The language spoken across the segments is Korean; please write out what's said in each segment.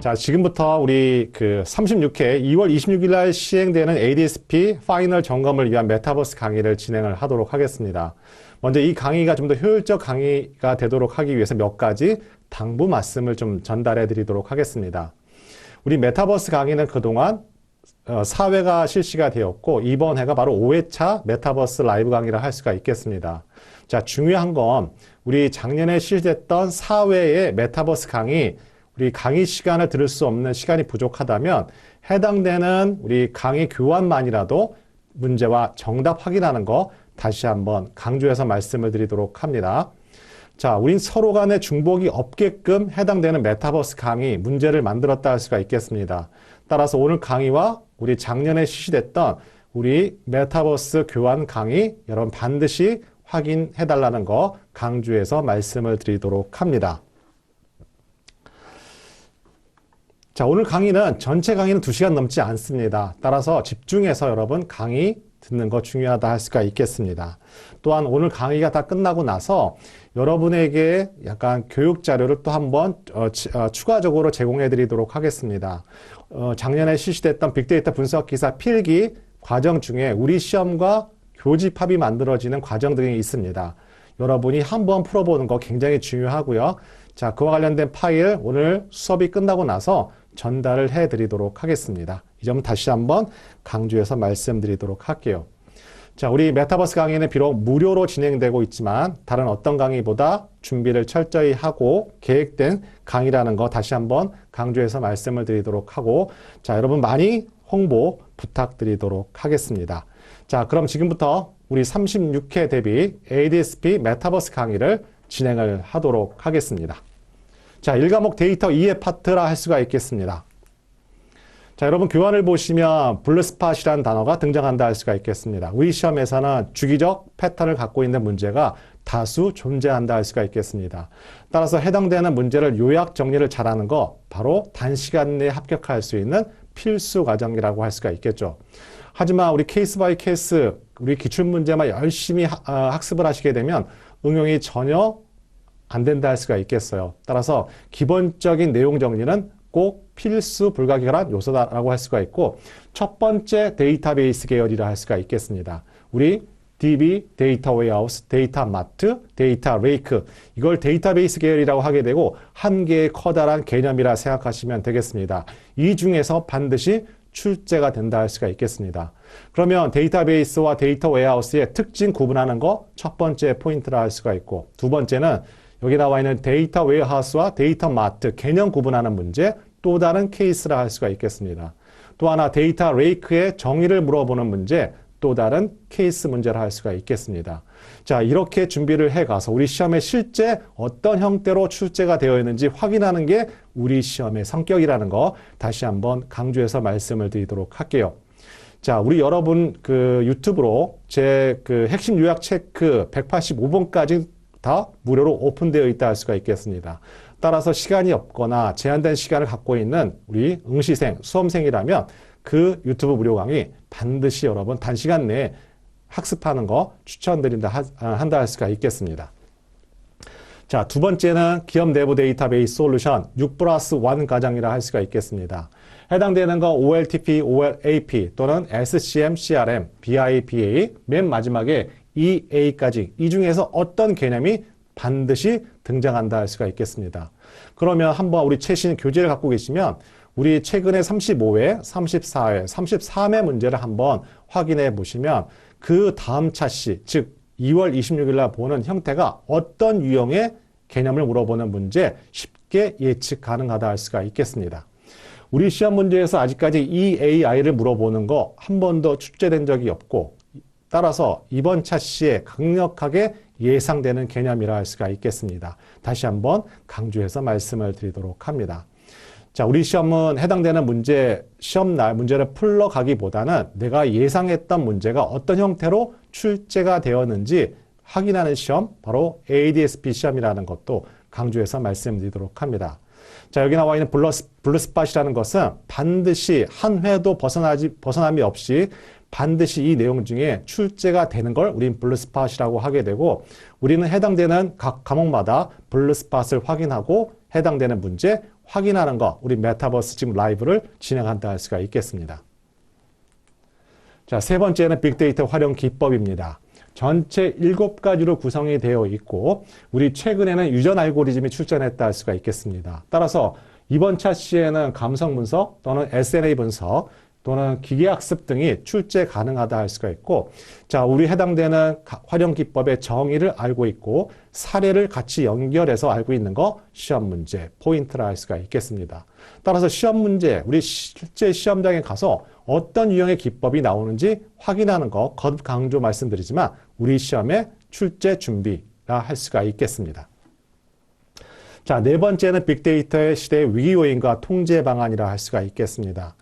자, 지금부터 우리 그 36회 2월 26일 날 시행되는 ADSP 파이널 점검을 위한 메타버스 강의를 진행을 하도록 하겠습니다. 먼저 이 강의가 좀 더 효율적 강의가 되도록 하기 위해서 몇 가지 당부 말씀을 좀 전달해 드리도록 하겠습니다. 우리 메타버스 강의는 그동안 4회가 실시가 되었고 이번 해가 바로 5회차 메타버스 라이브 강의를 할 수가 있겠습니다. 자, 중요한 건 우리 작년에 실시됐던 4회의 메타버스 강의, 우리 강의 시간을 들을 수 없는 시간이 부족하다면 해당되는 우리 강의 교환만이라도 문제와 정답 확인하는 거 다시 한번 강조해서 말씀을 드리도록 합니다. 자, 우린 서로 간에 중복이 없게끔 해당되는 메타버스 강의 문제를 만들었다 할 수가 있겠습니다. 따라서 오늘 강의와 우리 작년에 실시됐던 우리 메타버스 교환 강의 여러분 반드시 확인해달라는 거 강조해서 말씀을 드리도록 합니다. 자, 오늘 강의는 전체 강의는 2시간 넘지 않습니다. 따라서 집중해서 여러분 강의 듣는 거 중요하다 할 수가 있겠습니다. 또한 오늘 강의가 다 끝나고 나서 여러분에게 약간 교육 자료를 또 한번 추가적으로 제공해 드리도록 하겠습니다. 작년에 실시됐던 빅데이터 분석 기사 필기 과정 중에 우리 시험과 교집합이 만들어지는 과정 등이 있습니다. 여러분이 한번 풀어보는 거 굉장히 중요하고요. 자, 그와 관련된 파일 오늘 수업이 끝나고 나서 전달을 해드리도록 하겠습니다. 이 점 다시 한번 강조해서 말씀드리도록 할게요. 자, 우리 메타버스 강의는 비록 무료로 진행되고 있지만 다른 어떤 강의보다 준비를 철저히 하고 계획된 강의라는 거 다시 한번 강조해서 말씀을 드리도록 하고, 자, 여러분 많이 홍보 부탁드리도록 하겠습니다. 자, 그럼 지금부터 우리 36회 대비 ADSP 메타버스 강의를 진행을 하도록 하겠습니다. 자, 1과목 데이터 2의 파트라 할 수가 있겠습니다. 자, 여러분 교환을 보시면 블루스팟이라는 단어가 등장한다 할 수가 있겠습니다. 우리 시험에서는 주기적 패턴을 갖고 있는 문제가 다수 존재한다 할 수가 있겠습니다. 따라서 해당되는 문제를 요약 정리를 잘하는 거 바로 단시간 내에 합격할 수 있는 필수 과정이라고 할 수가 있겠죠. 하지만 우리 케이스 바이 케이스 우리 기출문제만 열심히 학습을 하시게 되면 응용이 전혀 안 된다 할 수가 있겠어요. 따라서 기본적인 내용 정리는 꼭 필수 불가결한 요소다라고 할 수가 있고, 첫 번째 데이터베이스 계열이라 할 수가 있겠습니다. 우리 DB, 데이터 웨어하우스, 데이터 마트, 데이터 레이크, 이걸 데이터베이스 계열이라고 하게 되고 한 개의 커다란 개념이라 생각하시면 되겠습니다. 이 중에서 반드시 출제가 된다 할 수가 있겠습니다. 그러면 데이터베이스와 데이터 웨어하우스의 특징 구분하는 거 첫 번째 포인트라 할 수가 있고, 두 번째는 여기 나와 있는 데이터 웨어하우스와 데이터 마트 개념 구분하는 문제, 또 다른 케이스라 할 수가 있겠습니다. 또 하나 데이터 레이크의 정의를 물어보는 문제, 또 다른 케이스 문제라 할 수가 있겠습니다. 자, 이렇게 준비를 해가서 우리 시험에 실제 어떤 형태로 출제가 되어 있는지 확인하는 게 우리 시험의 성격이라는 거 다시 한번 강조해서 말씀을 드리도록 할게요. 자, 우리 여러분 그 유튜브로 제 그 핵심 요약 체크 185번까지 다 무료로 오픈되어 있다 할 수가 있겠습니다. 따라서 시간이 없거나 제한된 시간을 갖고 있는 우리 응시생, 수험생이라면 그 유튜브 무료 강의 반드시 여러분 단시간 내에 학습하는 거 추천드린다 한다 할 수가 있겠습니다. 자, 두 번째는 기업 내부 데이터베이스 솔루션 6+1 과정이라 할 수가 있겠습니다. 해당되는 거 OLTP, OLAP 또는 SCM, CRM, BIPA, 맨 마지막에 EA까지 이 중에서 어떤 개념이 반드시 등장한다 할 수가 있겠습니다. 그러면 한번 우리 최신 교재를 갖고 계시면 우리 최근에 35회, 34회, 33회 문제를 한번 확인해 보시면 그 다음 차시, 즉 2월 26일 날 보는 형태가 어떤 유형의 개념을 물어보는 문제 쉽게 예측 가능하다 할 수가 있겠습니다. 우리 시험 문제에서 아직까지 EAI를 물어보는 거 한 번도 출제된 적이 없고, 따라서 이번 차시에 강력하게 예상되는 개념이라 할 수가 있겠습니다. 다시 한번 강조해서 말씀을 드리도록 합니다. 자, 우리 시험은 해당되는 문제, 시험날 문제를 풀러가기보다는 내가 예상했던 문제가 어떤 형태로 출제가 되었는지 확인하는 시험, 바로 ADSP 시험이라는 것도 강조해서 말씀드리도록 합니다. 자, 여기 나와 있는 블루스팟이라는 것은 반드시 한 회도 벗어남이 없이 반드시 이 내용 중에 출제가 되는 걸 우린 블루스팟이라고 하게 되고, 우리는 해당되는 각 과목마다 블루스팟을 확인하고 해당되는 문제 확인하는 거, 우리 메타버스 지금 라이브를 진행한다 할 수가 있겠습니다. 자, 세 번째는 빅데이터 활용 기법입니다. 전체 7가지로 구성이 되어 있고 우리 최근에는 유전 알고리즘이 출전했다 할 수가 있겠습니다. 따라서 이번 차시에는 감성 분석 또는 SNA 분석 또는 기계학습 등이 출제 가능하다 할 수가 있고, 자, 우리 해당되는 활용 기법의 정의를 알고 있고 사례를 같이 연결해서 알고 있는 거 시험 문제 포인트라 할 수가 있겠습니다. 따라서 시험 문제, 우리 실제 시험장에 가서 어떤 유형의 기법이 나오는지 확인하는 거 거듭 강조 말씀드리지만 우리 시험의 출제 준비라 할 수가 있겠습니다. 자, 네 번째는 빅데이터의 시대의 위기 요인과 통제 방안이라 할 수가 있겠습니다.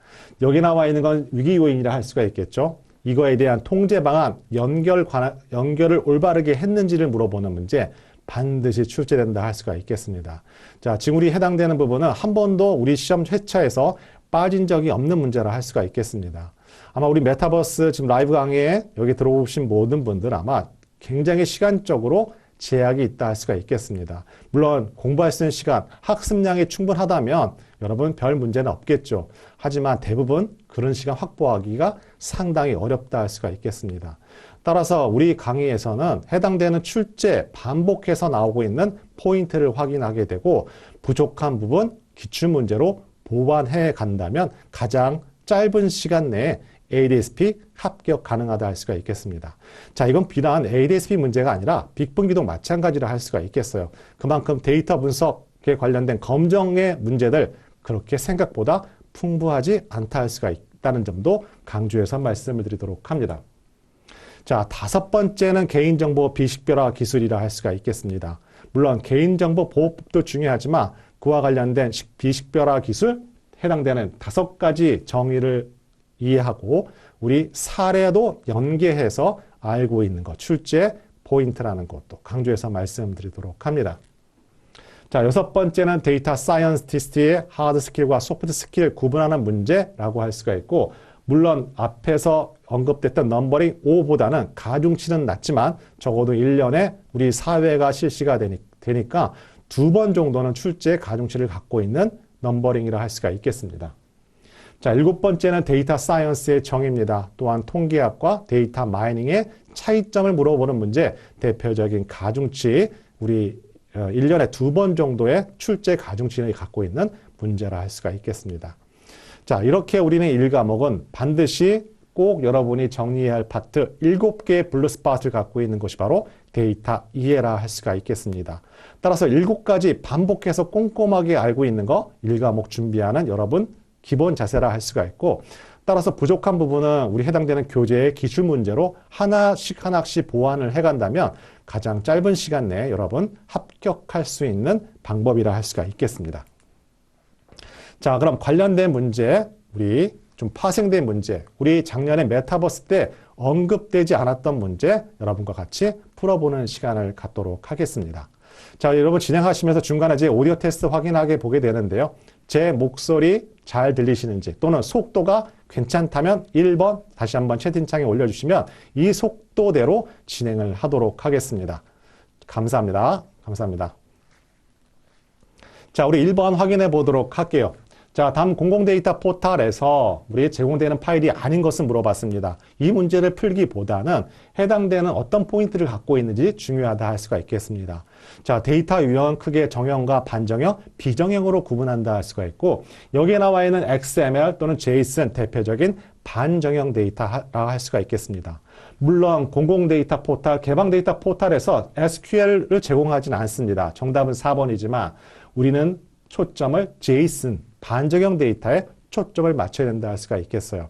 여기 나와 있는 건 위기 요인이라 할 수가 있겠죠. 이거에 대한 통제 방안, 연결을 올바르게 했는지를 물어보는 문제 반드시 출제된다 할 수가 있겠습니다. 자, 지금 우리 해당되는 부분은 한 번도 우리 시험 회차에서 빠진 적이 없는 문제라 할 수가 있겠습니다. 아마 우리 메타버스 지금 라이브 강의에 여기 들어오신 모든 분들 아마 굉장히 시간적으로 제약이 있다 할 수가 있겠습니다. 물론 공부할 수 있는 시간, 학습량이 충분하다면 여러분 별 문제는 없겠죠. 하지만 대부분 그런 시간 확보하기가 상당히 어렵다 할 수가 있겠습니다. 따라서 우리 강의에서는 해당되는 출제, 반복해서 나오고 있는 포인트를 확인하게 되고 부족한 부분 기출문제로 보완해 간다면 가장 짧은 시간 내에 ADS-B 합격 가능하다 할 수가 있겠습니다. 자, 이건 비단 ADS-B 문제가 아니라 빅분기도 마찬가지라 할 수가 있겠어요. 그만큼 데이터 분석에 관련된 검정의 문제들 그렇게 생각보다 풍부하지 않다 할 수가 있다는 점도 강조해서 말씀을 드리도록 합니다. 자, 다섯 번째는 개인정보 비식별화 기술이라 할 수가 있겠습니다. 물론 개인정보 보호법도 중요하지만 그와 관련된 비식별화 기술 해당되는 5가지 정의를 이해하고 우리 사례도 연계해서 알고 있는 것, 출제 포인트라는 것도 강조해서 말씀드리도록 합니다. 자, 여섯 번째는 데이터 사이언티스트의 하드 스킬과 소프트 스킬 구분하는 문제라고 할 수가 있고, 물론 앞에서 언급됐던 넘버링 5보다는 가중치는 낮지만 적어도 1년에 우리 사회가 실시가 되니까 2번 정도는 출제 가중치를 갖고 있는 넘버링이라 할 수가 있겠습니다. 자, 일곱 번째는 데이터 사이언스의 정의입니다. 또한 통계학과 데이터 마이닝의 차이점을 물어보는 문제, 대표적인 가중치, 우리 1년에 2번 정도의 출제 가중치를 갖고 있는 문제라 할 수가 있겠습니다. 자, 이렇게 우리는 1과목은 반드시 꼭 여러분이 정리해야 할 파트 7개의 블루 스팟을 갖고 있는 것이 바로 데이터 이해라 할 수가 있겠습니다. 따라서 7가지 반복해서 꼼꼼하게 알고 있는 거 1과목 준비하는 여러분 기본 자세라 할 수가 있고, 따라서 부족한 부분은 우리 해당되는 교재의 기출 문제로 하나씩 보완을 해간다면 가장 짧은 시간 내에 여러분 합격할 수 있는 방법이라 할 수가 있겠습니다. 자, 그럼 관련된 문제, 우리 좀 파생된 문제, 우리 작년에 메타버스 때 언급되지 않았던 문제 여러분과 같이 풀어보는 시간을 갖도록 하겠습니다. 자, 여러분 진행하시면서 중간에 제 오디오 테스트 확인하게 보게 되는데요. 제 목소리 잘 들리시는지 또는 속도가 괜찮다면 1번 다시 한번 채팅창에 올려주시면 이 속도대로 진행을 하도록 하겠습니다. 감사합니다. 감사합니다. 자, 우리 1번 확인해 보도록 할게요. 자, 다음 공공데이터 포털에서 우리 제공되는 파일이 아닌 것을 물어봤습니다. 이 문제를 풀기보다는 해당되는 어떤 포인트를 갖고 있는지 중요하다 할 수가 있겠습니다. 자, 데이터 유형 크게 정형과 반정형, 비정형으로 구분한다 할 수가 있고, 여기에 나와 있는 XML 또는 JSON 대표적인 반정형 데이터라 할 수가 있겠습니다. 물론 공공데이터 포털, 개방데이터 포털에서 SQL을 제공하지는 않습니다. 정답은 4번이지만 우리는 초점을 JSON, 반정형 데이터에 초점을 맞춰야 된다 할 수가 있겠어요.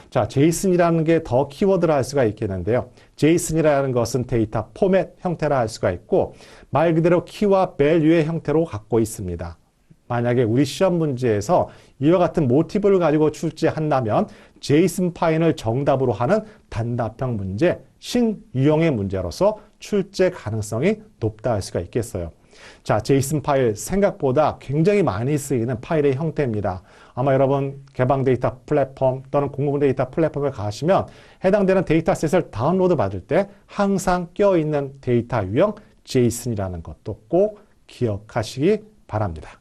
자, JSON이라는 게 더 키워드라 할 수가 있겠는데요. JSON이라는 것은 데이터 포맷 형태라 할 수가 있고 말 그대로 키와 밸류의 형태로 갖고 있습니다. 만약에 우리 시험 문제에서 이와 같은 모티브를 가지고 출제한다면 JSON 파일을 정답으로 하는 단답형 문제, 신유형의 문제로서 출제 가능성이 높다 할 수가 있겠어요. 자, JSON 파일 생각보다 굉장히 많이 쓰이는 파일의 형태입니다. 아마 여러분 개방 데이터 플랫폼 또는 공공 데이터 플랫폼에 가시면 해당되는 데이터셋을 다운로드 받을 때 항상 껴있는 데이터 유형 JSON이라는 것도 꼭 기억하시기 바랍니다.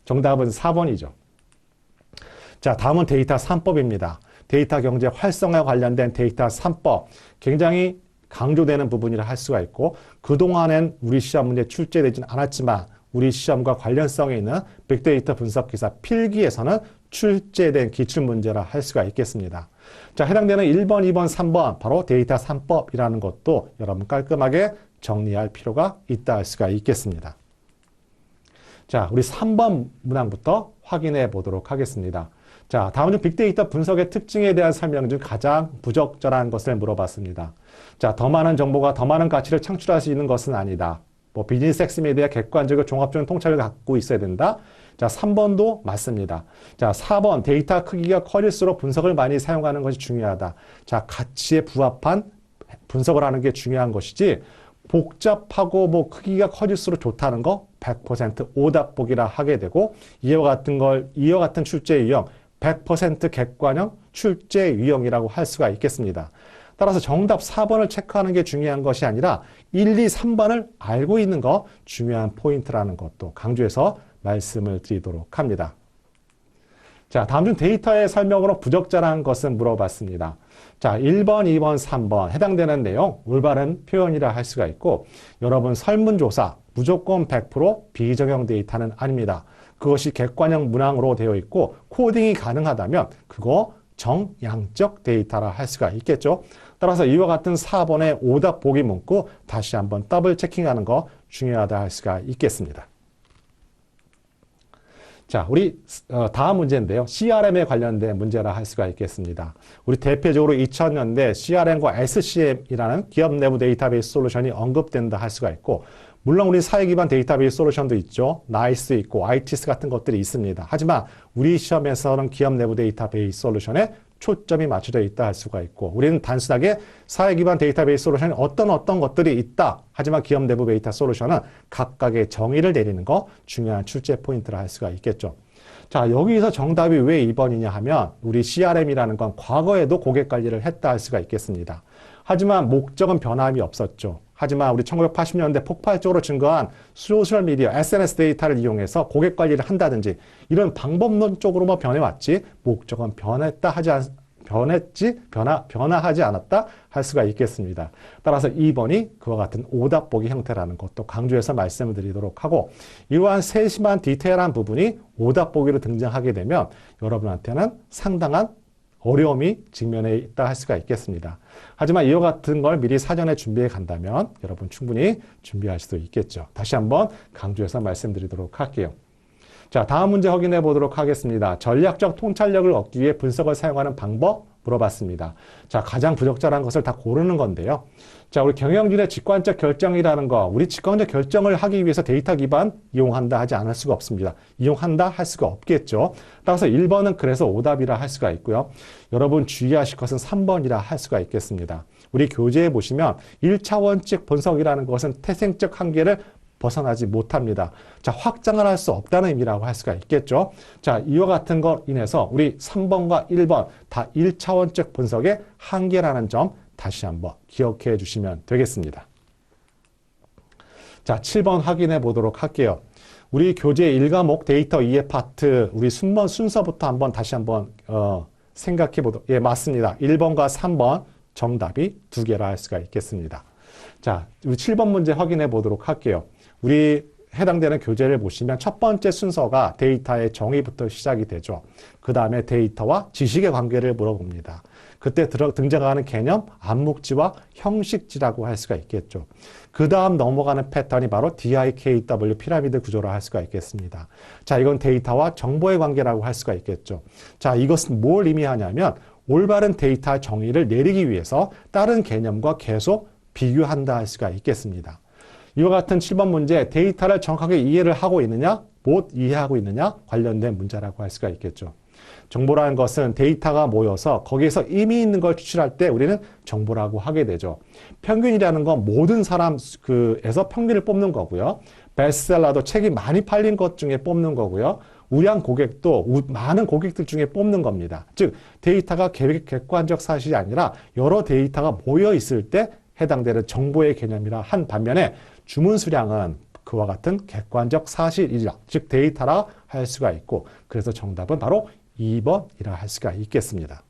정답은 4번이죠. 자, 다음은 데이터 3법입니다. 데이터 경제 활성화에 관련된 데이터 3법. 굉장히 강조되는 부분이라 할 수가 있고 그동안엔 우리 시험 문제에 출제되지는 않았지만 우리 시험과 관련성이 있는 빅데이터 분석 기사 필기에서는 출제된 기출문제라 할 수가 있겠습니다. 자, 해당되는 1번, 2번, 3번 바로 데이터 3법이라는 것도 여러분 깔끔하게 정리할 필요가 있다 할 수가 있겠습니다. 자, 우리 3번 문항부터 확인해 보도록 하겠습니다. 자, 다음 중 빅데이터 분석의 특징에 대한 설명 중 가장 부적절한 것을 물어봤습니다. 자, 더 많은 정보가 더 많은 가치를 창출할 수 있는 것은 아니다. 뭐 비즈니스 핵심에 대해 객관적이고 종합적인 통찰을 갖고 있어야 된다. 자, 3번도 맞습니다. 자, 4번 데이터 크기가 커질수록 분석을 많이 사용하는 것이 중요하다. 자, 가치에 부합한 분석을 하는 게 중요한 것이지 복잡하고 뭐 크기가 커질수록 좋다는 거 100% 오답보기라 하게 되고 이와 같은 출제 유형 100% 객관형 출제 유형이라고 할 수가 있겠습니다. 따라서 정답 4번을 체크하는 게 중요한 것이 아니라 1, 2, 3번을 알고 있는 거 중요한 포인트라는 것도 강조해서 말씀을 드리도록 합니다. 자, 다음 중 데이터의 설명으로 부적절한 것은 물어봤습니다. 자, 1번, 2번, 3번 해당되는 내용 올바른 표현이라 할 수가 있고 여러분 설문조사 무조건 100% 비정형 데이터는 아닙니다. 그것이 객관형 문항으로 되어 있고 코딩이 가능하다면 그거 정양적 데이터라 할 수가 있겠죠. 따라서 이와 같은 4번의 오답 보기 문구 다시 한번 더블 체킹하는 거 중요하다 할 수가 있겠습니다. 자, 우리 다음 문제인데요. CRM에 관련된 문제라 할 수가 있겠습니다. 우리 대표적으로 2000년대 CRM과 SCM이라는 기업 내부 데이터베이스 솔루션이 언급된다 할 수가 있고 물론 우리 사회 기반 데이터베이스 솔루션도 있죠. 나이스 있고 ITS 같은 것들이 있습니다. 하지만 우리 시험에서는 기업 내부 데이터베이스 솔루션에 초점이 맞춰져 있다 할 수가 있고 우리는 단순하게 사회 기반 데이터베이스 솔루션에 어떤 것들이 있다. 하지만 기업 내부 데이터 솔루션은 각각의 정의를 내리는 거 중요한 출제 포인트라 할 수가 있겠죠. 자, 여기서 정답이 왜 2번이냐 하면 우리 CRM이라는 건 과거에도 고객 관리를 했다 할 수가 있겠습니다. 하지만 목적은 변함이 없었죠. 하지만 우리 1980년대 폭발적으로 증가한 소셜미디어, SNS 데이터를 이용해서 고객 관리를 한다든지 이런 방법론 쪽으로만 변해왔지 목적은 변화하지 않았다 할 수가 있겠습니다. 따라서 2번이 그와 같은 오답 보기 형태라는 것도 강조해서 말씀을 드리도록 하고 이러한 세심한 디테일한 부분이 오답 보기로 등장하게 되면 여러분한테는 상당한 어려움이 직면해 있다 할 수가 있겠습니다. 하지만 이와 같은 걸 미리 사전에 준비해 간다면 여러분 충분히 준비할 수도 있겠죠. 다시 한번 강조해서 말씀드리도록 할게요. 자, 다음 문제 확인해 보도록 하겠습니다. 전략적 통찰력을 얻기 위해 분석을 사용하는 방법 물어봤습니다. 자, 가장 부적절한 것을 다 고르는 건데요. 자, 우리 경영진의 직관적 결정이라는 거, 우리 직관적 결정을 하기 위해서 데이터 기반 이용한다 하지 않을 수가 없습니다. 이용한다 할 수가 없겠죠. 따라서 1번은 그래서 오답이라 할 수가 있고요. 여러분 주의하실 것은 3번이라 할 수가 있겠습니다. 우리 교재에 보시면 1차원적 분석이라는 것은 태생적 한계를 벗어나지 못합니다. 자, 확장을 할 수 없다는 의미라고 할 수가 있겠죠. 자, 이와 같은 것 인해서 우리 3번과 1번 다 1차원적 분석의 한계라는 점 다시 한번 기억해 주시면 되겠습니다. 자, 7번 확인해 보도록 할게요. 우리 교재 1과목 데이터 2의 파트 우리 순서부터 다시 한번 생각해 보도록 맞습니다. 1번과 3번 정답이 두 개라 할 수가 있겠습니다. 자, 우리 7번 문제 확인해 보도록 할게요. 우리 해당되는 교재를 보시면 첫 번째 순서가 데이터의 정의부터 시작이 되죠. 그 다음에 데이터와 지식의 관계를 물어봅니다. 그때 등장하는 개념, 암묵지와 형식지라고 할 수가 있겠죠. 그 다음 넘어가는 패턴이 바로 DIKW 피라미드 구조라 할 수가 있겠습니다. 자, 이건 데이터와 정보의 관계라고 할 수가 있겠죠. 자, 이것은 뭘 의미하냐면 올바른 데이터 정의를 내리기 위해서 다른 개념과 계속 비교한다 할 수가 있겠습니다. 이와 같은 7번 문제 데이터를 정확하게 이해를 하고 있느냐 못 이해하고 있느냐 관련된 문제라고 할 수가 있겠죠. 정보라는 것은 데이터가 모여서 거기에서 의미 있는 걸 추출할 때 우리는 정보라고 하게 되죠. 평균이라는 건 모든 사람에서 평균을 뽑는 거고요. 베스트셀러도 책이 많이 팔린 것 중에 뽑는 거고요. 우량 고객도 많은 고객들 중에 뽑는 겁니다. 즉 데이터가 객관적 사실이 아니라 여러 데이터가 모여 있을 때 해당되는 정보의 개념이라 한 반면에 주문 수량은 그와 같은 객관적 사실이라, 즉 데이터라 할 수가 있고, 그래서 정답은 바로 2번이라 할 수가 있겠습니다.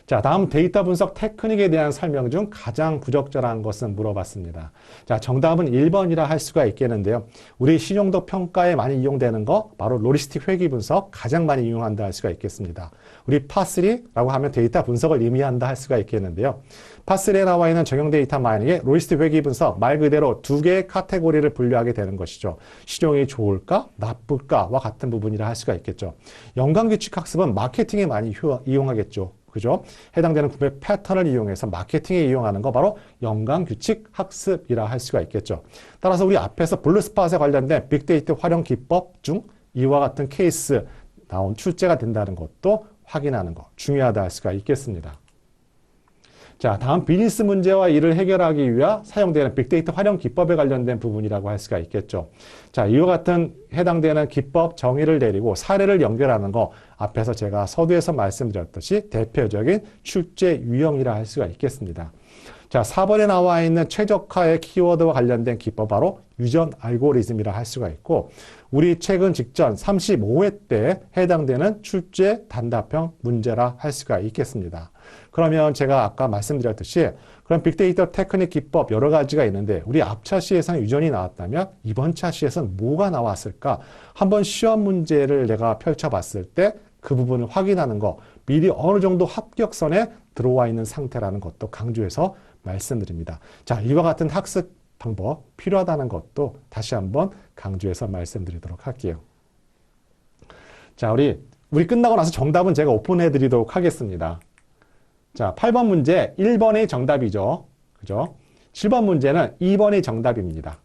자, 다음 데이터 분석 테크닉에 대한 설명 중 가장 부적절한 것은 물어봤습니다. 자, 정답은 1번이라 할 수가 있겠는데요. 우리 신용도 평가에 많이 이용되는 거 바로 로지스틱 회귀 분석 가장 많이 이용한다 할 수가 있겠습니다. 우리 파3라고 하면 데이터 분석을 의미한다 할 수가 있겠는데요. 파3에 나와 있는 적용 데이터 마이닝의 로지스틱 회귀 분석 말 그대로 두 개의 카테고리를 분류하게 되는 것이죠. 신용이 좋을까 나쁠까와 같은 부분이라 할 수가 있겠죠. 연관규칙 학습은 마케팅에 많이 이용하겠죠. 그죠? 해당되는 구매 패턴을 이용해서 마케팅에 이용하는 거 바로 연관규칙 학습이라 할 수가 있겠죠. 따라서 우리 앞에서 블루스팟에 관련된 빅데이터 활용 기법 중 이와 같은 케이스 나온 출제가 된다는 것도 확인하는 거 중요하다 할 수가 있겠습니다. 자, 다음 비즈니스 문제와 이를 해결하기 위해 사용되는 빅데이터 활용 기법에 관련된 부분이라고 할 수가 있겠죠. 자, 이와 같은 해당되는 기법 정의를 내리고 사례를 연결하는 거 앞에서 제가 서두에서 말씀드렸듯이 대표적인 출제 유형이라 할 수가 있겠습니다. 자, 4번에 나와 있는 최적화의 키워드와 관련된 기법 바로 유전 알고리즘이라 할 수가 있고, 우리 최근 직전 35회 때 해당되는 출제 단답형 문제라 할 수가 있겠습니다. 그러면 제가 아까 말씀드렸듯이 그럼 빅데이터 테크닉 기법 여러 가지가 있는데 우리 앞 차시에서는 유전이 나왔다면 이번 차시에서는 뭐가 나왔을까? 한번 시험 문제를 내가 펼쳐봤을 때 그 부분을 확인하는 거 미리 어느 정도 합격선에 들어와 있는 상태라는 것도 강조해서 말씀드립니다. 자, 이와 같은 학습 방법 필요하다는 것도 다시 한번 강조해서 말씀드리도록 할게요. 자, 우리 끝나고 나서 정답은 제가 오픈해 드리도록 하겠습니다. 자, 8번 문제 1번이 정답이죠. 그죠? 7번 문제는 2번이 정답입니다.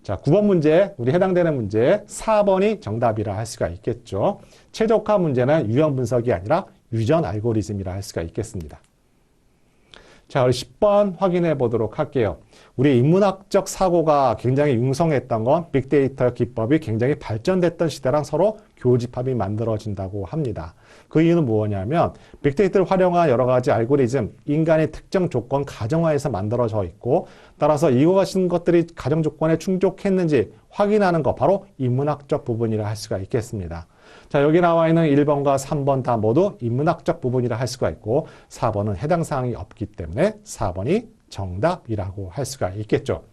자, 9번 문제, 우리 해당되는 문제 4번이 정답이라 할 수가 있겠죠. 최적화 문제는 유형 분석이 아니라 유전 알고리즘이라 할 수가 있겠습니다. 자, 우리 10번 확인해 보도록 할게요. 우리 인문학적 사고가 굉장히 융성했던 건 빅데이터 기법이 굉장히 발전됐던 시대랑 서로 교집합이 만들어진다고 합니다. 그 이유는 무엇이냐면 빅데이터를 활용한 여러 가지 알고리즘, 인간의 특정 조건 가정화해서 만들어져 있고, 따라서 이와 같은 것들이 가정 조건에 충족했는지 확인하는 것, 바로 인문학적 부분이라 할 수가 있겠습니다. 자, 여기 나와 있는 1번과 3번 다 모두 인문학적 부분이라 할 수가 있고 4번은 해당 사항이 없기 때문에 4번이 정답이라고 할 수가 있겠죠.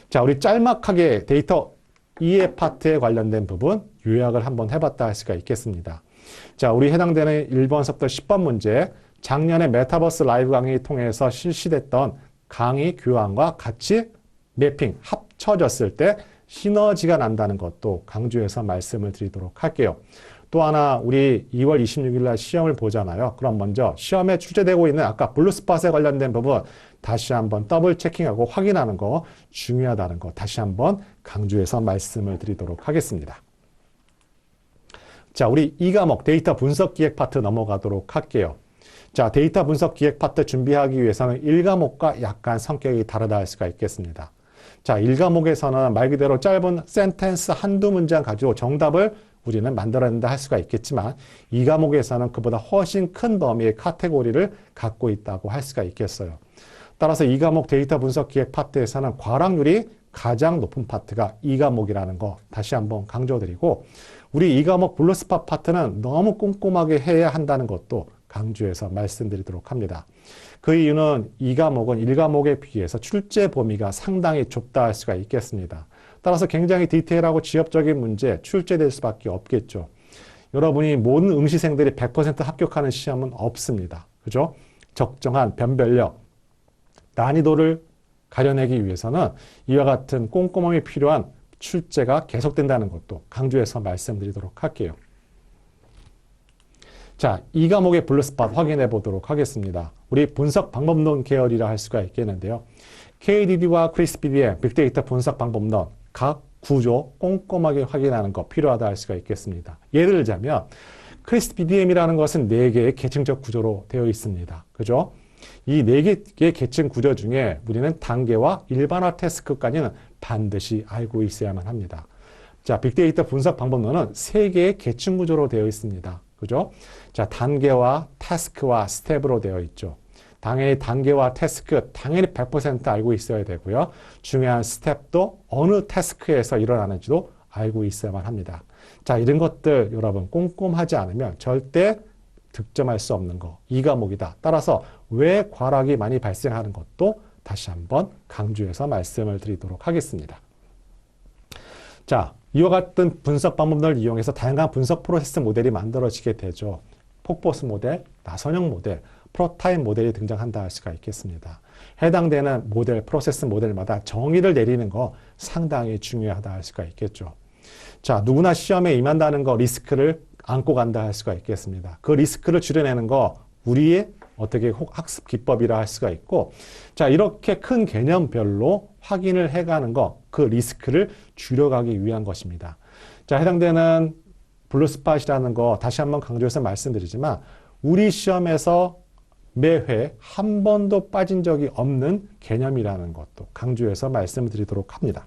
자, 우리 짤막하게 데이터 이해 파트에 관련된 부분 요약을 한번 해봤다 할 수가 있겠습니다. 자, 우리 해당되는 1번서부터 10번 문제, 작년에 메타버스 라이브 강의 통해서 실시됐던 강의 교환과 같이 매핑, 합쳐졌을 때 시너지가 난다는 것도 강조해서 말씀을 드리도록 할게요. 또 하나 우리 2월 26일 날 시험을 보잖아요. 그럼 먼저 시험에 출제되고 있는 아까 블루스팟에 관련된 부분 다시 한번 더블 체킹하고 확인하는 거 중요하다는 거 다시 한번 강조해서 말씀을 드리도록 하겠습니다. 자, 우리 2과목 데이터 분석 기획 파트 넘어가도록 할게요. 자, 데이터 분석 기획 파트 준비하기 위해서는 1과목과 약간 성격이 다르다 할 수가 있겠습니다. 자, 1과목에서는 말 그대로 짧은 센텐스 한두 문장 가지고 정답을 우리는 만들어낸다 할 수가 있겠지만 2과목에서는 그보다 훨씬 큰 범위의 카테고리를 갖고 있다고 할 수가 있겠어요. 따라서 2과목 데이터 분석 기획 파트에서는 과락률이 가장 높은 파트가 2과목이라는 거 다시 한번 강조드리고, 우리 2과목 블루스팟 파트는 너무 꼼꼼하게 해야 한다는 것도 강조해서 말씀드리도록 합니다. 그 이유는 2과목은 1과목에 비해서 출제 범위가 상당히 좁다 할 수가 있겠습니다. 따라서 굉장히 디테일하고 지엽적인 문제 출제될 수밖에 없겠죠. 여러분이 모든 응시생들이 100% 합격하는 시험은 없습니다. 그죠? 적정한 변별력, 난이도를 가려내기 위해서는 이와 같은 꼼꼼함이 필요한 출제가 계속된다는 것도 강조해서 말씀드리도록 할게요. 자, 2과목의 블루스팟 확인해 보도록 하겠습니다. 우리 분석 방법론 계열이라 할 수가 있겠는데요. KDD와 크리스PD의 빅데이터 분석 방법론 각 구조 꼼꼼하게 확인하는 거 필요하다 할 수가 있겠습니다. 예를 들자면 크리스PDM이라는 것은 4개의 계층적 구조로 되어 있습니다. 그죠? 이 4개의 계층 구조 중에 우리는 단계와 일반화 태스크까지는 반드시 알고 있어야만 합니다. 자, 빅데이터 분석 방법론은 3개의 계층 구조로 되어 있습니다. 그죠? 자, 단계와 태스크와 스텝으로 되어 있죠. 당연히 단계와 태스크 당연히 100% 알고 있어야 되고요. 중요한 스텝도 어느 태스크에서 일어나는지도 알고 있어야만 합니다. 자, 이런 것들 여러분 꼼꼼하지 않으면 절대 득점할 수 없는 거. 이 과목이다. 따라서 왜 과락이 많이 발생하는 것도 다시 한번 강조해서 말씀을 드리도록 하겠습니다. 자, 이와 같은 분석 방법을 이용해서 다양한 분석 프로세스 모델이 만들어지게 되죠. 폭포스 모델, 나선형 모델, 프로타입 모델이 등장한다 할 수가 있겠습니다. 해당되는 모델, 프로세스 모델마다 정의를 내리는 거 상당히 중요하다 할 수가 있겠죠. 자, 누구나 시험에 임한다는 거 리스크를 안고 간다 할 수가 있겠습니다. 그 리스크를 줄여내는 거 우리의 어떻게 학습 기법이라 할 수가 있고, 자, 이렇게 큰 개념별로 확인을 해가는 거, 그 리스크를 줄여가기 위한 것입니다. 자, 해당되는 블루스팟이라는 거 다시 한번 강조해서 말씀드리지만 우리 시험에서 매회 한 번도 빠진 적이 없는 개념이라는 것도 강조해서 말씀드리도록 합니다.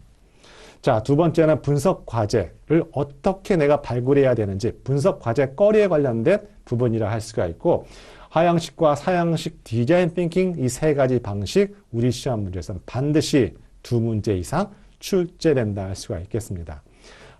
자, 두 번째는 분석 과제를 어떻게 내가 발굴해야 되는지 분석 과제 거리에 관련된 부분이라 할 수가 있고, 하향식과 사향식 디자인 띵킹 이 세 가지 방식 우리 시험 문제에서는 반드시 두 문제 이상 출제된다 할 수가 있겠습니다.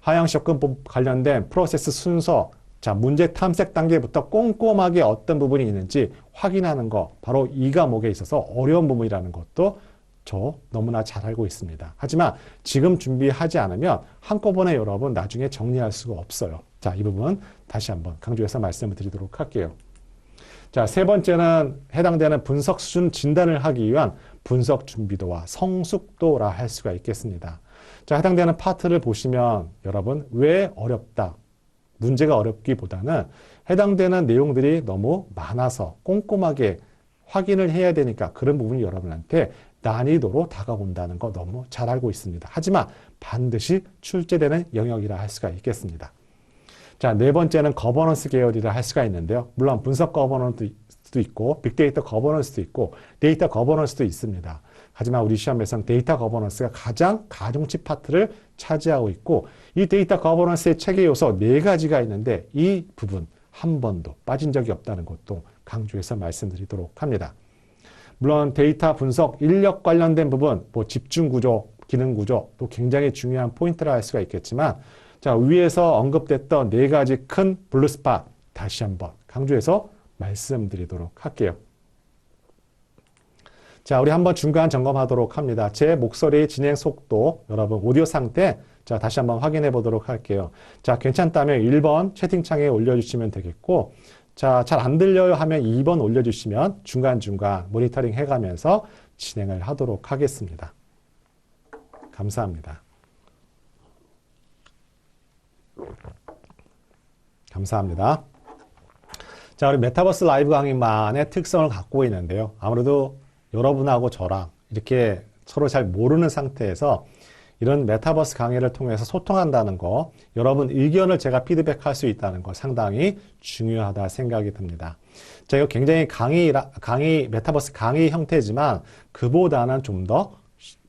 하향식 접근법 관련된 프로세스 순서, 자, 문제 탐색 단계부터 꼼꼼하게 어떤 부분이 있는지 확인하는 거, 바로 이 과목에 있어서 어려운 부분이라는 것도 저 너무나 잘 알고 있습니다. 하지만 지금 준비하지 않으면 한꺼번에 여러분 나중에 정리할 수가 없어요. 자, 이 부분 다시 한번 강조해서 말씀을 드리도록 할게요. 자, 세 번째는 해당되는 분석 수준 진단을 하기 위한 분석 준비도와 성숙도라 할 수가 있겠습니다. 자, 해당되는 파트를 보시면 여러분 왜 어렵다? 문제가 어렵기보다는 해당되는 내용들이 너무 많아서 꼼꼼하게 확인을 해야 되니까 그런 부분이 여러분한테 난이도로 다가온다는 거 너무 잘 알고 있습니다. 하지만 반드시 출제되는 영역이라 할 수가 있겠습니다. 자, 네 번째는 거버넌스 계열이라 할 수가 있는데요. 물론 분석 거버넌스도 있고 빅데이터 거버넌스도 있고 데이터 거버넌스도 있습니다. 하지만 우리 시험에서는 데이터 거버넌스가 가장 가중치 파트를 차지하고 있고, 이 데이터 거버넌스의 체계 요소 네 가지가 있는데 이 부분 한 번도 빠진 적이 없다는 것도 강조해서 말씀드리도록 합니다. 물론 데이터 분석, 인력 관련된 부분, 뭐 집중 구조, 기능 구조 또 굉장히 중요한 포인트라 할 수가 있겠지만, 자, 위에서 언급됐던 네 가지 큰 블루스팟 다시 한번 강조해서 말씀드리도록 할게요. 자, 우리 한번 중간 점검하도록 합니다. 제 목소리 진행 속도, 여러분 오디오 상태, 자, 다시 한번 확인해 보도록 할게요. 자, 괜찮다면 1번 채팅창에 올려주시면 되겠고, 자, 잘 안 들려요 하면 2번 올려주시면 중간중간 모니터링 해가면서 진행을 하도록 하겠습니다. 감사합니다. 감사합니다. 자, 우리 메타버스 라이브 강의만의 특성을 갖고 있는데요. 아무래도 여러분하고 저랑 이렇게 서로 잘 모르는 상태에서 이런 메타버스 강의를 통해서 소통한다는 거, 여러분 의견을 제가 피드백할 수 있다는 거 상당히 중요하다 생각이 듭니다. 자, 이거 굉장히 메타버스 강의 형태지만 그보다는 좀 더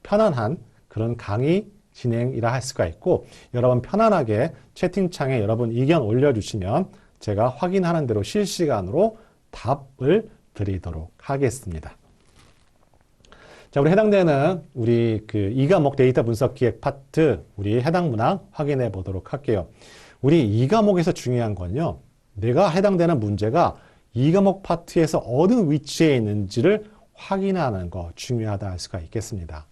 편안한 그런 강의 진행이라 할 수가 있고, 여러분 편안하게 채팅창에 여러분 의견 올려주시면 제가 확인하는 대로 실시간으로 답을 드리도록 하겠습니다. 자, 우리 해당되는 우리 이 과목 데이터 분석 기획 파트, 우리 해당 문항 확인해 보도록 할게요. 우리 이 과목에서 중요한 건요, 내가 해당되는 문제가 이 과목 파트에서 어느 위치에 있는지를 확인하는 거 중요하다 할 수가 있겠습니다.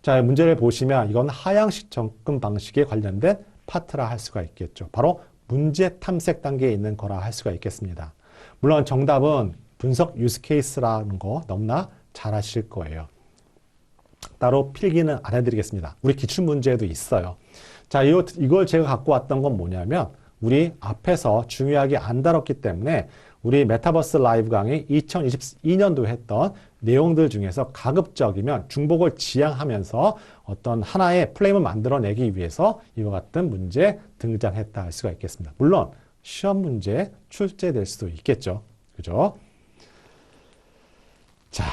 자, 문제를 보시면 이건 하향식 접근 방식에 관련된 파트라 할 수가 있겠죠. 바로 문제 탐색 단계에 있는 거라 할 수가 있겠습니다. 물론 정답은 분석 유스 케이스라는 거 너무나 잘 아실 거예요. 따로 필기는 안 해드리겠습니다. 우리 기출문제에도 있어요. 자, 이걸 제가 갖고 왔던 건 뭐냐면 우리 앞에서 중요하게 안 다뤘기 때문에 우리 메타버스 라이브 강의 2022년도에 했던 내용들 중에서 가급적이면 중복을 지향하면서 어떤 하나의 프레임을 만들어내기 위해서 이와 같은 문제 등장했다 할 수가 있겠습니다. 물론 시험 문제 출제될 수도 있겠죠. 그죠? 자,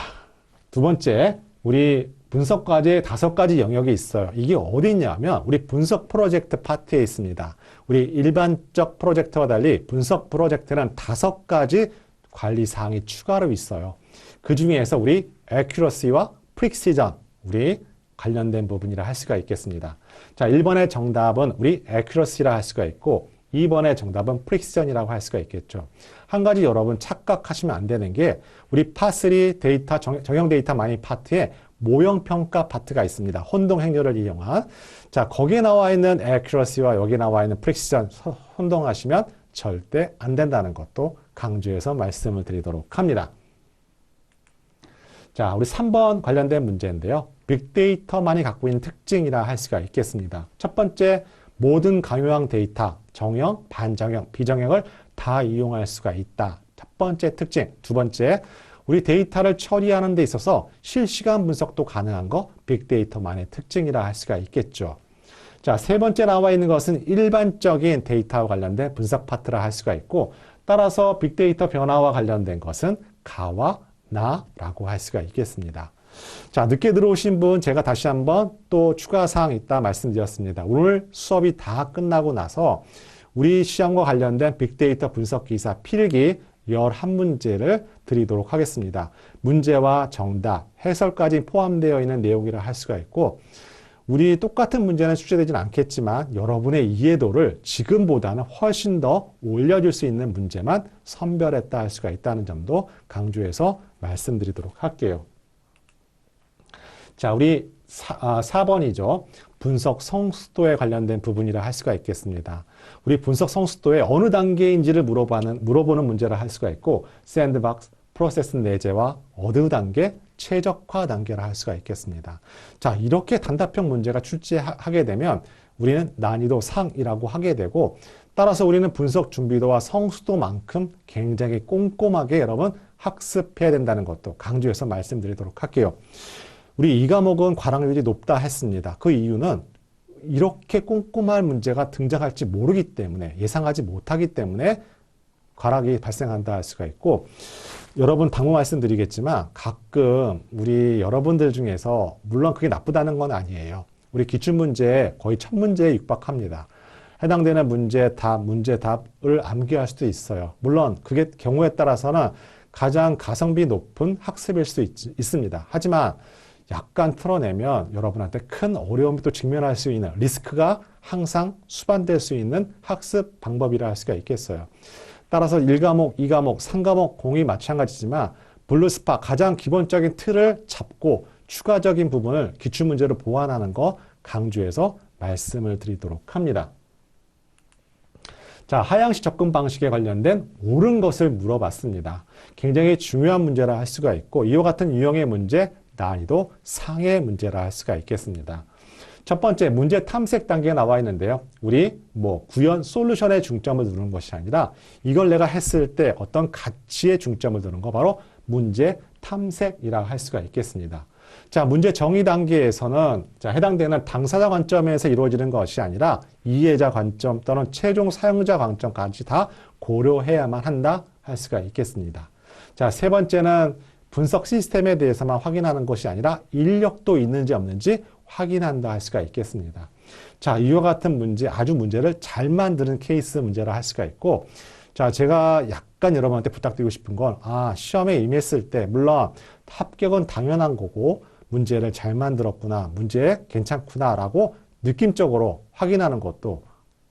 두 번째, 우리 분석 과제에 5가지 영역이 있어요. 이게 어디 있냐면 우리 분석 프로젝트 파트에 있습니다. 우리 일반적 프로젝트와 달리 분석 프로젝트는 5가지 관리 사항이 추가로 있어요. 그 중에서 우리 accuracy와 precision, 우리 관련된 부분이라 할 수가 있겠습니다. 자, 1번의 정답은 우리 accuracy라 할 수가 있고 2번의 정답은 precision이라고 할 수가 있겠죠. 한 가지 여러분 착각하시면 안 되는 게 우리 파3 데이터, 정형 데이터 마이닝 파트에 모형평가 파트가 있습니다. 혼동 행렬을 이용한. 자, 거기에 나와 있는 accuracy와 여기 나와 있는 precision 혼동하시면 절대 안 된다는 것도 강조해서 말씀을 드리도록 합니다. 자, 우리 3번 관련된 문제인데요. 빅데이터만이 갖고 있는 특징이라 할 수가 있겠습니다. 첫 번째, 모든 강요형 데이터, 정형, 반정형, 비정형을 다 이용할 수가 있다. 첫 번째 특징. 두 번째, 우리 데이터를 처리하는 데 있어서 실시간 분석도 가능한 거 빅데이터만의 특징이라 할 수가 있겠죠. 자, 세 번째 나와 있는 것은 일반적인 데이터와 관련된 분석 파트라 할 수가 있고 따라서 빅데이터 변화와 관련된 것은 가와 나라고 할 수가 있겠습니다. 자, 늦게 들어오신 분 제가 다시 한번 또 추가 사항 있다 말씀드렸습니다. 오늘 수업이 다 끝나고 나서 우리 시험과 관련된 빅데이터 분석 기사 필기 11문제를 드리도록 하겠습니다. 문제와 정답, 해설까지 포함되어 있는 내용이라 할 수가 있고 우리 똑같은 문제는 출제되지는 않겠지만 여러분의 이해도를 지금보다는 훨씬 더 올려줄 수 있는 문제만 선별했다 할 수가 있다는 점도 강조해서 말씀드리도록 할게요. 자, 우리 4번이죠. 분석 성숙도에 관련된 부분이라 할 수가 있겠습니다. 우리 분석 성숙도의 어느 단계인지를 물어보는 문제라 할 수가 있고 샌드박스, 프로세스 내재와 어느 단계, 최적화 단계라 할 수가 있겠습니다. 자, 이렇게 단답형 문제가 출제하게 되면 우리는 난이도 상이라고 하게 되고 따라서 우리는 분석 준비도와 성숙도만큼 굉장히 꼼꼼하게 여러분 학습해야 된다는 것도 강조해서 말씀드리도록 할게요. 우리 이 과목은 과락률이 높다 했습니다. 그 이유는 이렇게 꼼꼼한 문제가 등장할지 모르기 때문에 예상하지 못하기 때문에 과락이 발생한다 할 수가 있고 여러분 당부 말씀드리겠지만 가끔 우리 여러분들 중에서 물론 그게 나쁘다는 건 아니에요. 우리 기출문제 거의 1000문제에 육박합니다. 해당되는 문제답을 암기할 수도 있어요. 물론 그게 경우에 따라서는 가장 가성비 높은 학습일 수 있습니다. 하지만 약간 틀어내면 여러분한테 큰 어려움이 또 직면할 수 있는 리스크가 항상 수반될 수 있는 학습 방법이라 할 수가 있겠어요. 따라서 1과목, 2과목, 3과목 공이 마찬가지지만 블루스파 가장 기본적인 틀을 잡고 추가적인 부분을 기출문제로 보완하는 거 강조해서 말씀을 드리도록 합니다. 자, 하향식 접근 방식에 관련된 옳은 것을 물어봤습니다. 굉장히 중요한 문제라 할 수가 있고 이와 같은 유형의 문제 난이도 상의 문제라 할 수가 있겠습니다. 첫 번째 문제 탐색 단계가 나와 있는데요. 우리 구현 솔루션에 중점을 두는 것이 아니라 이걸 내가 했을 때 어떤 가치에 중점을 두는 거 바로 문제 탐색이라고 할 수가 있겠습니다. 자, 문제 정의 단계에서는 해당되는 당사자 관점에서 이루어지는 것이 아니라 이해자 관점 또는 최종 사용자 관점까지 다 고려해야만 한다 할 수가 있겠습니다. 자, 세 번째는 분석 시스템에 대해서만 확인하는 것이 아니라 인력도 있는지 없는지 확인한다 할 수가 있겠습니다. 자, 이와 같은 문제, 아주 문제를 잘 만드는 케이스 문제라 할 수가 있고, 자, 제가 약간 여러분한테 부탁드리고 싶은 건, 시험에 임했을 때, 물론 합격은 당연한 거고, 문제를 잘 만들었구나, 문제 괜찮구나, 라고 느낌적으로 확인하는 것도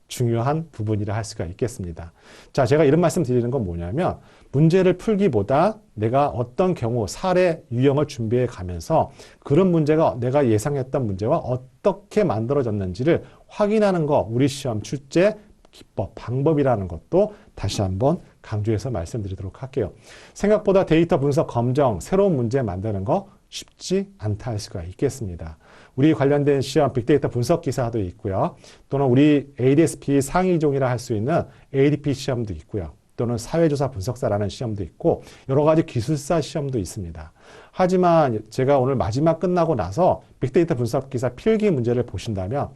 중요한 부분이라 할 수가 있겠습니다. 자, 제가 이런 말씀 드리는 건 뭐냐면, 문제를 풀기보다 내가 어떤 경우 사례 유형을 준비해 가면서 그런 문제가 내가 예상했던 문제와 어떻게 만들어졌는지를 확인하는 거 우리 시험 출제 기법, 방법이라는 것도 다시 한번 강조해서 말씀드리도록 할게요. 생각보다 데이터 분석 검정, 새로운 문제 만드는 거 쉽지 않다 할 수가 있겠습니다. 우리 관련된 시험 빅데이터 분석 기사도 있고요. 또는 우리 ADS-B 상위종이라 할 수 있는 ADP 시험도 있고요. 또는 사회조사 분석사라는 시험도 있고 여러 가지 기술사 시험도 있습니다. 하지만 제가 오늘 마지막 끝나고 나서 빅데이터 분석 기사 필기 문제를 보신다면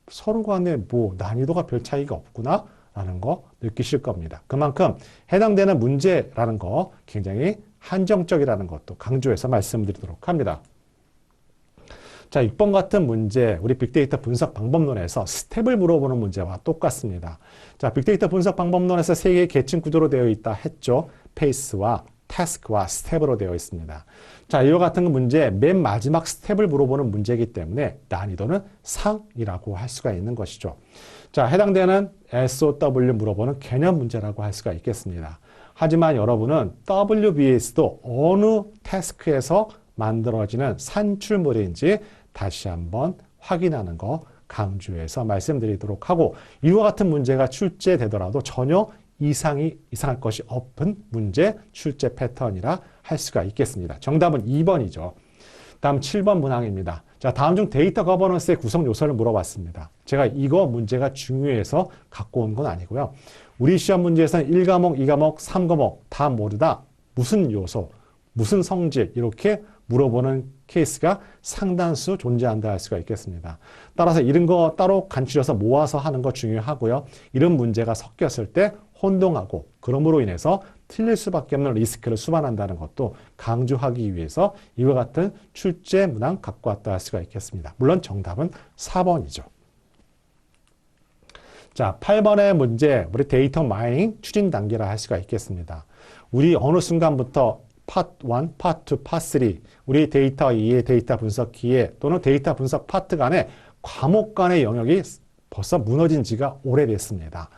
서로 간에 난이도가 별 차이가 없구나 라는 거 느끼실 겁니다. 그만큼 해당되는 문제라는 거 굉장히 한정적이라는 것도 강조해서 말씀드리도록 합니다. 자, 6번 같은 문제, 우리 빅데이터 분석 방법론에서 스텝을 물어보는 문제와 똑같습니다. 자, 빅데이터 분석 방법론에서 3개의 계층 구조로 되어 있다 했죠. 스페이스와 task와 스텝으로 되어 있습니다. 자, 이와 같은 문제 맨 마지막 스텝을 물어보는 문제이기 때문에 난이도는 상이라고 할 수가 있는 것이죠. 자, 해당되는 SOW 물어보는 개념 문제라고 할 수가 있겠습니다. 하지만 여러분은 WBS도 어느 태스크에서 만들어지는 산출물인지 다시 한번 확인하는 거 강조해서 말씀드리도록 하고, 이와 같은 문제가 출제되더라도 전혀 이상할 것이 없는 문제 출제 패턴이라 할 수가 있겠습니다. 정답은 2번이죠. 다음 7번 문항입니다. 자, 다음 중 데이터 거버넌스의 구성 요소를 물어봤습니다. 제가 이거 문제가 중요해서 갖고 온 건 아니고요. 우리 시험 문제에서는 1과목, 2과목, 3과목 다 모두 다 무슨 요소, 무슨 성질 이렇게 물어보는 케이스가 상당수 존재한다 할 수가 있겠습니다. 따라서 이런 거 따로 간추려서 모아서 하는 거 중요하고요. 이런 문제가 섞였을 때 혼동하고 그럼으로 인해서 틀릴 수밖에 없는 리스크를 수반한다는 것도 강조하기 위해서 이와 같은 출제 문항 갖고 왔다 할 수가 있겠습니다. 물론 정답은 4번이죠. 자, 8번의 문제, 우리 데이터 마이닝 추진 단계라 할 수가 있겠습니다. 우리 어느 순간부터 파트 1, 파트 2, 파트 3, 우리 데이터 2의 데이터 분석기에 또는 데이터 분석 파트 간의 과목 간의 영역이 벌써 무너진 지가 오래됐습니다.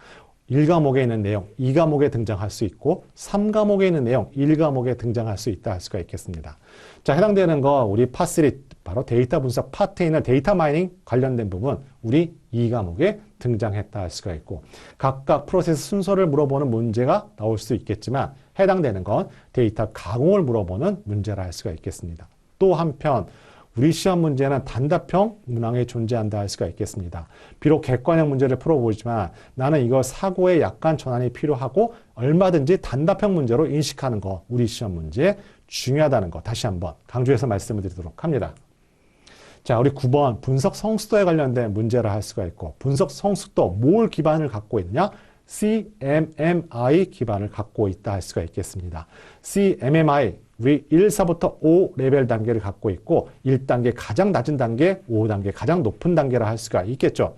1과목에 있는 내용, 2과목에 등장할 수 있고 3과목에 있는 내용, 1과목에 등장할 수 있다 할 수가 있겠습니다. 자, 해당되는 거 우리 파트 3, 바로 데이터 분석 파트에 있는 데이터 마이닝 관련된 부분 우리 2과목에 등장했다 할 수가 있고, 각각 프로세스 순서를 물어보는 문제가 나올 수 있겠지만 해당되는 건 데이터 가공을 물어보는 문제라 할 수가 있겠습니다. 또 한편 우리 시험 문제는 단답형 문항에 존재한다 할 수가 있겠습니다. 비록 객관형 문제를 풀어보지만 나는 이거 사고에 약간 전환이 필요하고 얼마든지 단답형 문제로 인식하는 거 우리 시험 문제 중요하다는 거 다시 한번 강조해서 말씀을 드리도록 합니다. 자, 우리 9번 분석 성숙도에 관련된 문제라 할 수가 있고, 분석 성숙도 뭘 기반을 갖고 있냐? CMMI 기반을 갖고 있다 할 수가 있겠습니다. CMMI 우리 1사부터 5 레벨 단계를 갖고 있고 1단계 가장 낮은 단계, 5단계 가장 높은 단계라 할 수가 있겠죠.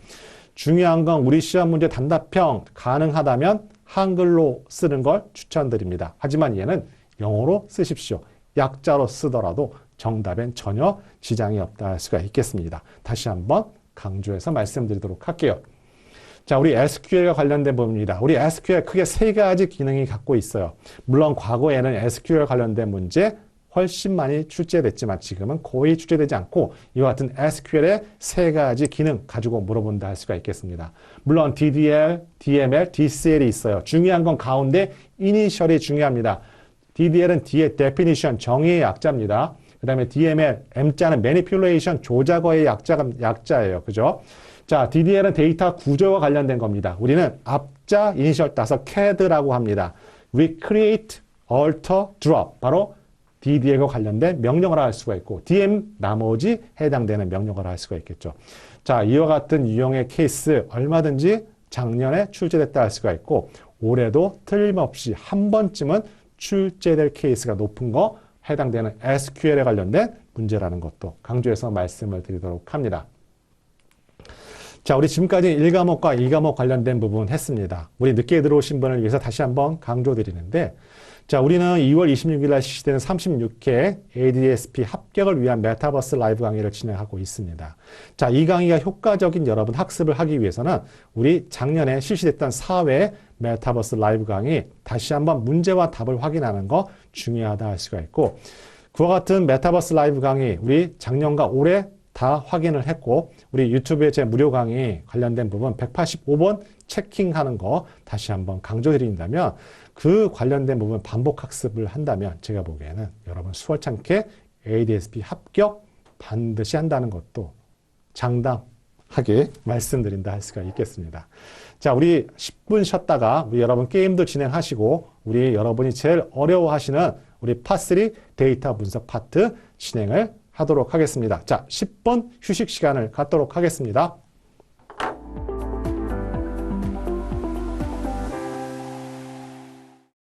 중요한 건 우리 시험 문제 단답형 가능하다면 한글로 쓰는 걸 추천드립니다. 하지만 얘는 영어로 쓰십시오. 약자로 쓰더라도 정답엔 전혀 지장이 없다 할 수가 있겠습니다. 다시 한번 강조해서 말씀드리도록 할게요. 자, 우리 SQL과 관련된 부분입니다. 우리 SQL 크게 3가지 기능이 갖고 있어요. 물론 과거에는 SQL 관련된 문제 훨씬 많이 출제됐지만 지금은 거의 출제되지 않고 이와 같은 SQL의 3가지 기능 가지고 물어본다 할 수가 있겠습니다. 물론 DDL, DML, DCL이 있어요. 중요한 건 가운데 이니셜이 중요합니다. DDL은 D의 definition, 정의의 약자입니다. 그 다음에 DML, M자는 manipulation, 조작어의 약자예요. 그죠? 자, DDL은 데이터 구조와 관련된 겁니다. 우리는 앞자 이니셜 따서 CAD라고 합니다. 우리 create, alter, drop 바로 DDL과 관련된 명령어를 할 수가 있고 DM 나머지 해당되는 명령어를 할 수가 있겠죠. 자, 이와 같은 유형의 케이스 얼마든지 작년에 출제됐다 할 수가 있고 올해도 틀림없이 한 번쯤은 출제될 케이스가 높은 거 해당되는 SQL에 관련된 문제라는 것도 강조해서 말씀을 드리도록 합니다. 자, 우리 지금까지 1과목과 2과목 관련된 부분 했습니다. 우리 늦게 들어오신 분을 위해서 다시 한번 강조드리는데, 자, 우리는 2월 26일 날 실시되는 36회 ADSP 합격을 위한 메타버스 라이브 강의를 진행하고 있습니다. 자, 이 강의가 효과적인 여러분 학습을 하기 위해서는 우리 작년에 실시됐던 4회 메타버스 라이브 강의 다시 한번 문제와 답을 확인하는 거 중요하다 할 수가 있고, 그와 같은 메타버스 라이브 강의 우리 작년과 올해 다 확인을 했고 우리 유튜브에 제 무료 강의 관련된 부분 185번 체킹하는 거 다시 한번 강조드린다면 그 관련된 부분 반복 학습을 한다면 제가 보기에는 여러분 수월찮게 ADSP 합격 반드시 한다는 것도 장담하게 말씀드린다 할 수가 있겠습니다. 자, 우리 10분 쉬었다가 우리 여러분 게임도 진행하시고 우리 여러분이 제일 어려워하시는 우리 파3 데이터 분석 파트 진행을 하도록 하겠습니다. 자, 10분 휴식 시간을 갖도록 하겠습니다.